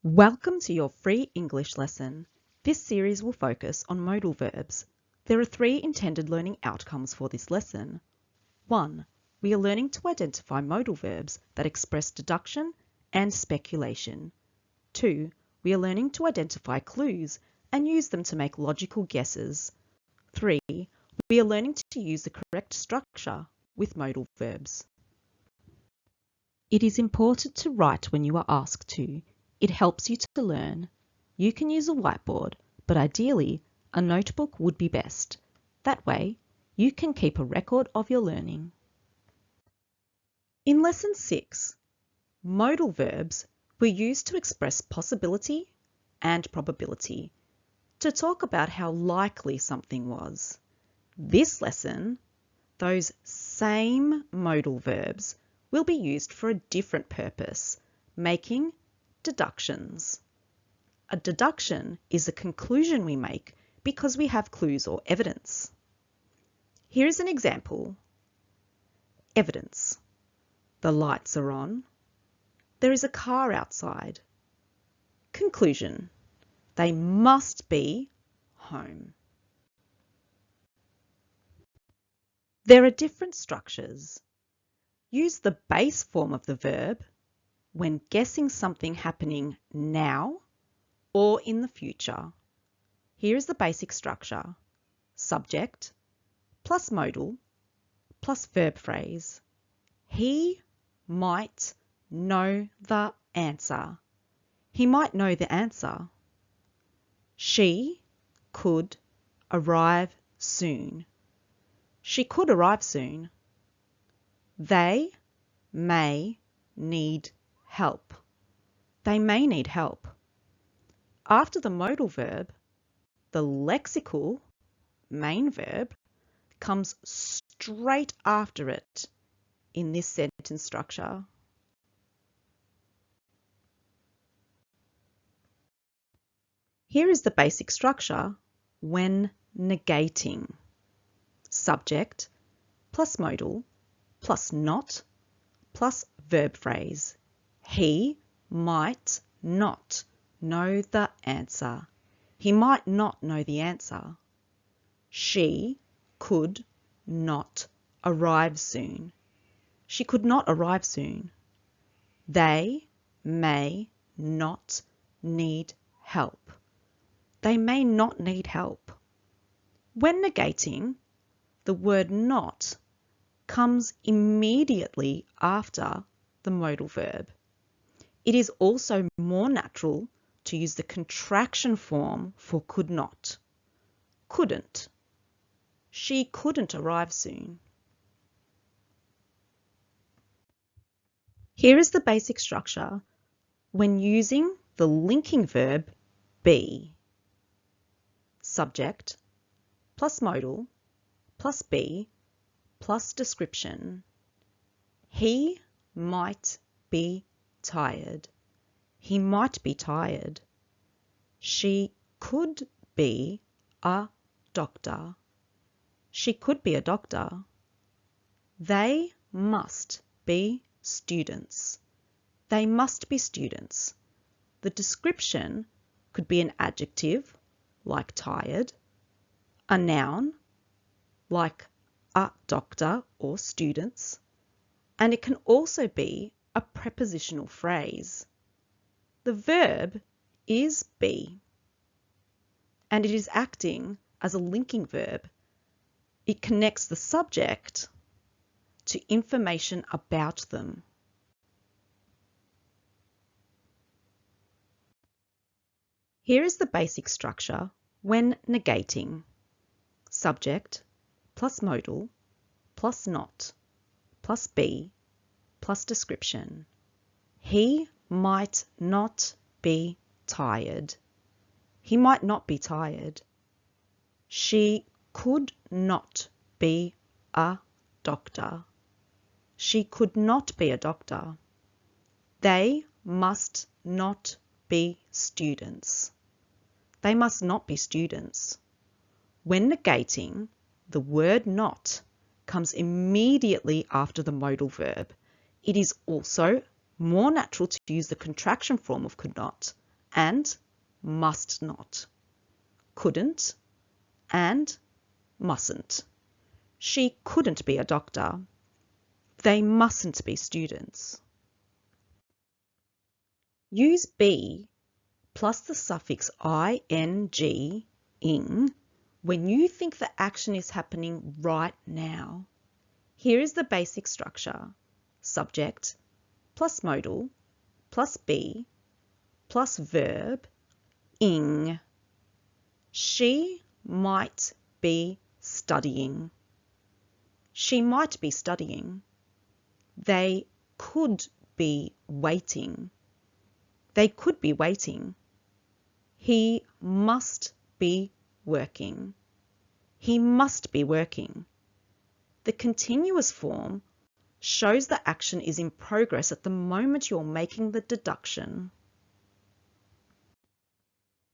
Welcome to your free English lesson. This series will focus on modal verbs. There are 3 intended learning outcomes for this lesson. 1. We are learning to identify modal verbs that express deduction and speculation. 2. We are learning to identify clues and use them to make logical guesses. 3. We are learning to use the correct structure with modal verbs. It is important to write when you are asked to. It helps you to learn. You can use a whiteboard, but ideally, a notebook would be best. That way, you can keep a record of your learning. In Lesson 6, modal verbs were used to express possibility and probability, to talk about how likely something was. This lesson, those same modal verbs will be used for a different purpose, making deductions. A deduction is a conclusion we make because we have clues or evidence. Here is an example. Evidence. The lights are on. There is a car outside. Conclusion. They must be home. There are different structures. Use the base form of the verb when guessing something happening now or in the future. Here is the basic structure. Subject plus modal plus verb phrase. He might know the answer. He might know the answer. She could arrive soon. She could arrive soon. They may need help. They may need help. After the modal verb, the lexical main verb comes straight after it in this sentence structure. Here is the basic structure when negating. Subject plus modal plus not plus verb phrase. He might not know the answer. He might not know the answer. She could not arrive soon. She could not arrive soon. They may not need help. They may not need help. When negating, the word not comes immediately after the modal verb. It is also more natural to use the contraction form for could not. Couldn't. She couldn't arrive soon. Here is the basic structure when using the linking verb be. Subject plus modal plus be plus description. He might be tired. He might be tired. She could be a doctor. She could be a doctor. They must be students. They must be students. The description could be an adjective like tired, a noun like a doctor or students, and it can also be a prepositional phrase. The verb is be, and it is acting as a linking verb. It connects the subject to information about them. Here is the basic structure when negating. Subject plus modal plus not plus be plus description. He might not be tired. He might not be tired. She could not be a doctor. She could not be a doctor. They must not be students. They must not be students. When negating, the word not comes immediately after the modal verb. It is also more natural to use the contraction form of could not and must not. Couldn't and mustn't. She couldn't be a doctor. They mustn't be students. Use be plus the suffix ing, ing, when you think the action is happening right now. Here is the basic structure. Subject plus modal plus be plus verb ing. She might be studying. She might be studying. They could be waiting. They could be waiting. He must be working. He must be working. The continuous form shows the action is in progress at the moment you're making the deduction.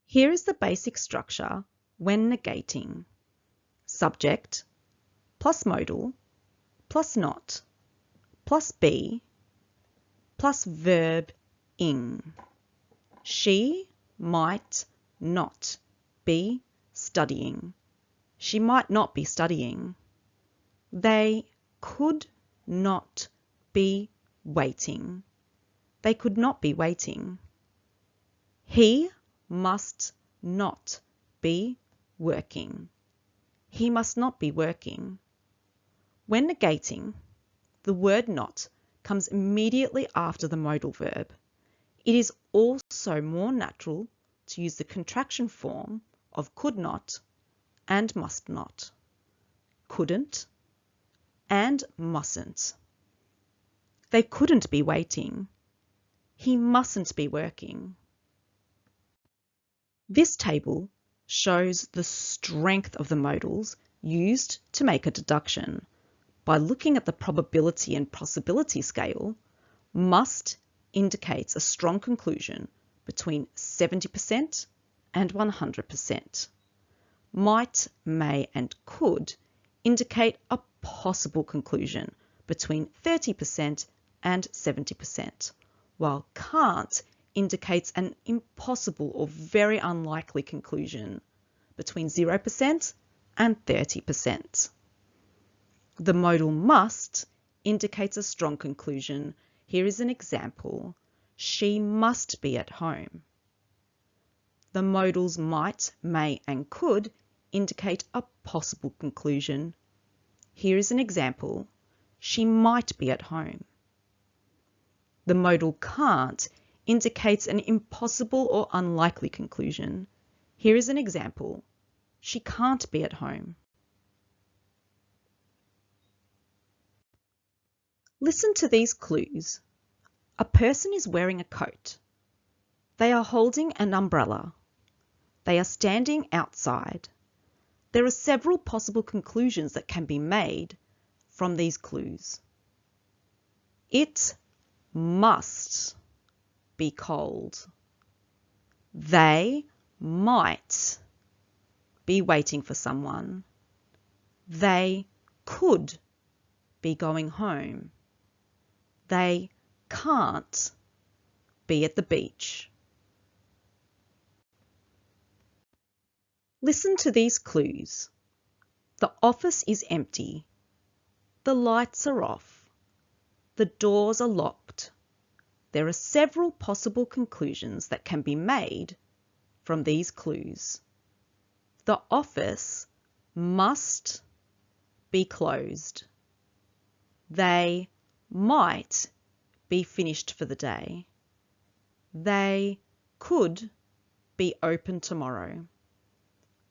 Here is the basic structure when negating. Subject plus modal plus not plus be plus verb ing. She might not be studying. She might not be studying. They could not be waiting. They could not be waiting. He must not be working. He must not be working. When negating, the word not comes immediately after the modal verb. It is also more natural to use the contraction form of could not and must not, couldn't and mustn't. They couldn't be waiting. He mustn't be working. This table shows the strength of the modals used to make a deduction. By looking at the probability and possibility scale, must indicates a strong conclusion between 70% and 100%. Might, may, and could indicate a possible conclusion between 30% and 70%, while can't indicates an impossible or very unlikely conclusion between 0% and 30%. The modal must indicates a strong conclusion. Here is an example. She must be at home. The modals might, may, and could indicate a possible conclusion. Here is an example. She might be at home. The modal can't indicates an impossible or unlikely conclusion. Here is an example. She can't be at home. Listen to these clues. A person is wearing a coat. They are holding an umbrella. They are standing outside. There are several possible conclusions that can be made from these clues. It must be cold. They might be waiting for someone. They could be going home. They can't be at the beach. Listen to these clues. The office is empty. The lights are off. The doors are locked. There are several possible conclusions that can be made from these clues. The office must be closed. They might be finished for the day. They could be open tomorrow.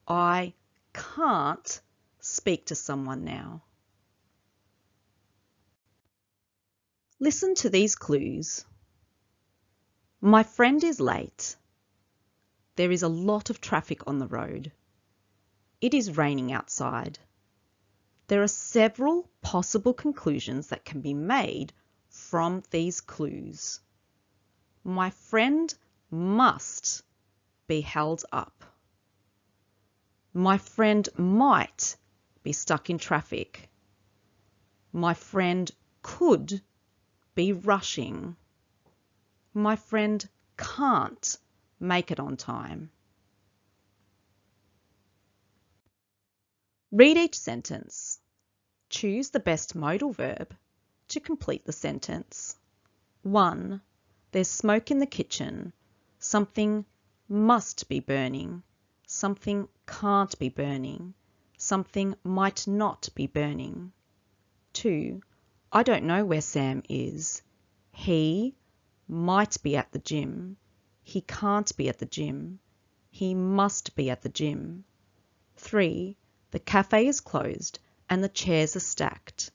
I can't speak to someone now. Listen to these clues. My friend is late. There is a lot of traffic on the road. It is raining outside. There are several possible conclusions that can be made from these clues. My friend must be held up. My friend might be stuck in traffic. My friend could be rushing. My friend can't make it on time. Read each sentence. Choose the best modal verb to complete the sentence. 1. There's smoke in the kitchen. Something must be burning. Something can't be burning. Something might not be burning. 2. I don't know where Sam is. He might be at the gym. He can't be at the gym. He must be at the gym. 3. The cafe is closed and the chairs are stacked.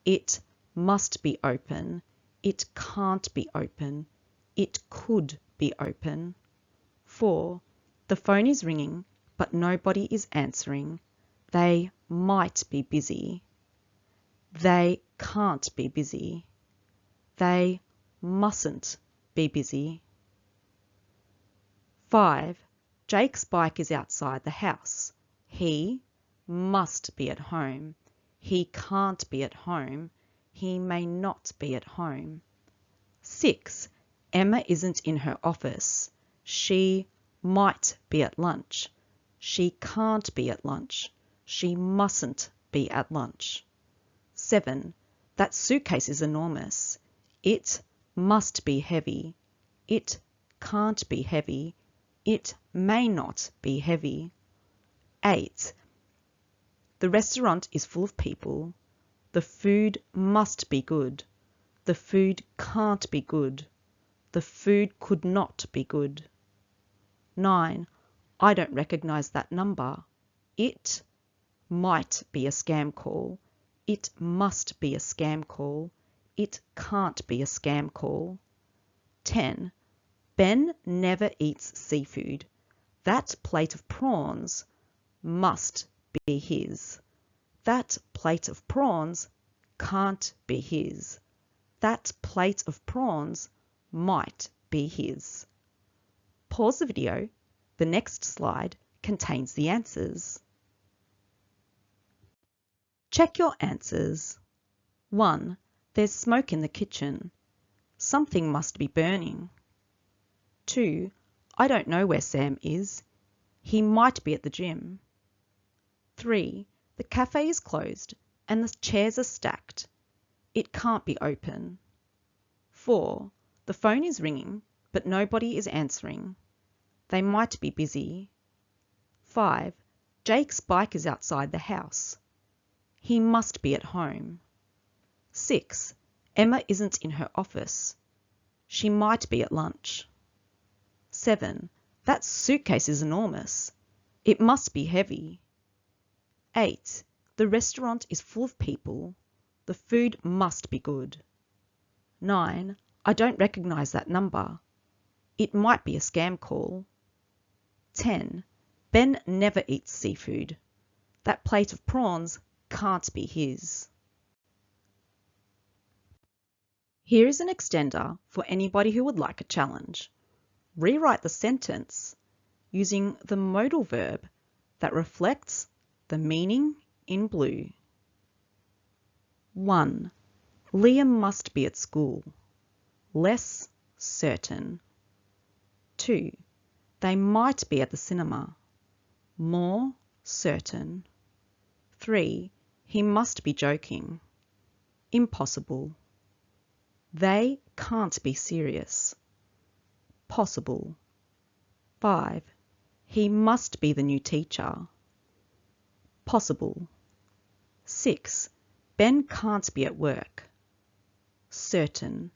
It must be open. It can't be open. It could be open. 4. The phone is ringing, but nobody is answering. They might be busy. They can't be busy. They mustn't be busy. 5. Jake's bike is outside the house. He must be at home. He can't be at home. He may not be at home. 6. Emma isn't in her office. She might be at lunch. She can't be at lunch. She mustn't be at lunch. 7. That suitcase is enormous. It must be heavy. It can't be heavy. It may not be heavy. 8. The restaurant is full of people. The food must be good. The food can't be good. The food could not be good. 9. I don't recognise that number. It might be a scam call. It must be a scam call. It can't be a scam call. 10. Ben never eats seafood. That plate of prawns must be his. That plate of prawns can't be his. That plate of prawns might be his. Pause the video. The next slide contains the answers. Check your answers. 1. There's smoke in the kitchen. Something must be burning. 2. I don't know where Sam is. He might be at the gym. 3. The cafe is closed and the chairs are stacked. It can't be open. 4. The phone is ringing, but nobody is answering. They might be busy. 5. Jake's bike is outside the house. He must be at home. 6. Emma isn't in her office. She might be at lunch. 7. That suitcase is enormous. It must be heavy. 8. The restaurant is full of people. The food must be good. 9. I don't recognise that number. It might be a scam call. 10. Ben never eats seafood. That plate of prawns can't be his. Here is an extender for anybody who would like a challenge. Rewrite the sentence using the modal verb that reflects the meaning in blue. 1. Liam must be at school. Less certain. 2. They might be at the cinema. More certain. 3. He must be joking. Impossible. They can't be serious. Possible. 5. He must be the new teacher. Possible. 6. Ben can't be at work. Certain.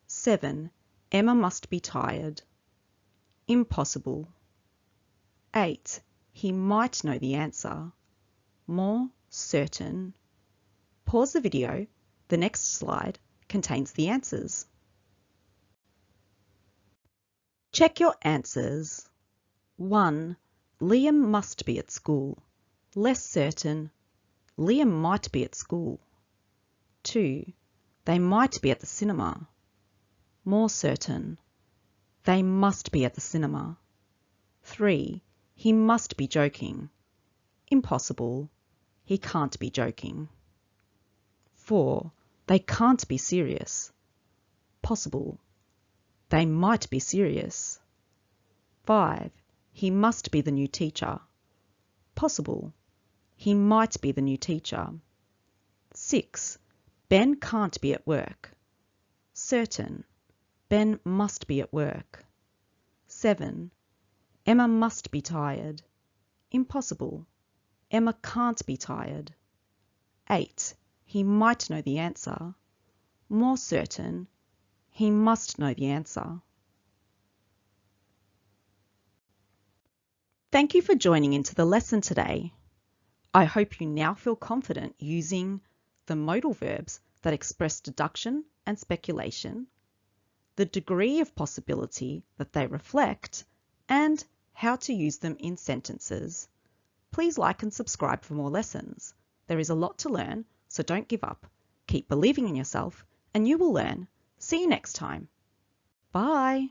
7. Emma must be tired. Impossible. 8. He might know the answer. More certain. Pause the video. The next slide contains the answers. Check your answers. 1. Liam must be at school. Less certain. Liam might be at school. 2. They might be at the cinema. More certain. They must be at the cinema. 3. He must be joking. Impossible. He can't be joking. 4. They can't be serious. Possible. They might be serious. 5. He must be the new teacher. Possible. He might be the new teacher. 6. Ben can't be at work. Certain. Ben must be at work. 7. Emma must be tired. Impossible. Emma can't be tired. 8. He might know the answer. More certain. He must know the answer. Thank you for joining into the lesson today. I hope you now feel confident using the modal verbs that express deduction and speculation, the degree of possibility that they reflect, and how to use them in sentences. Please like and subscribe for more lessons. There is a lot to learn, so don't give up. Keep believing in yourself and you will learn. See you next time. Bye.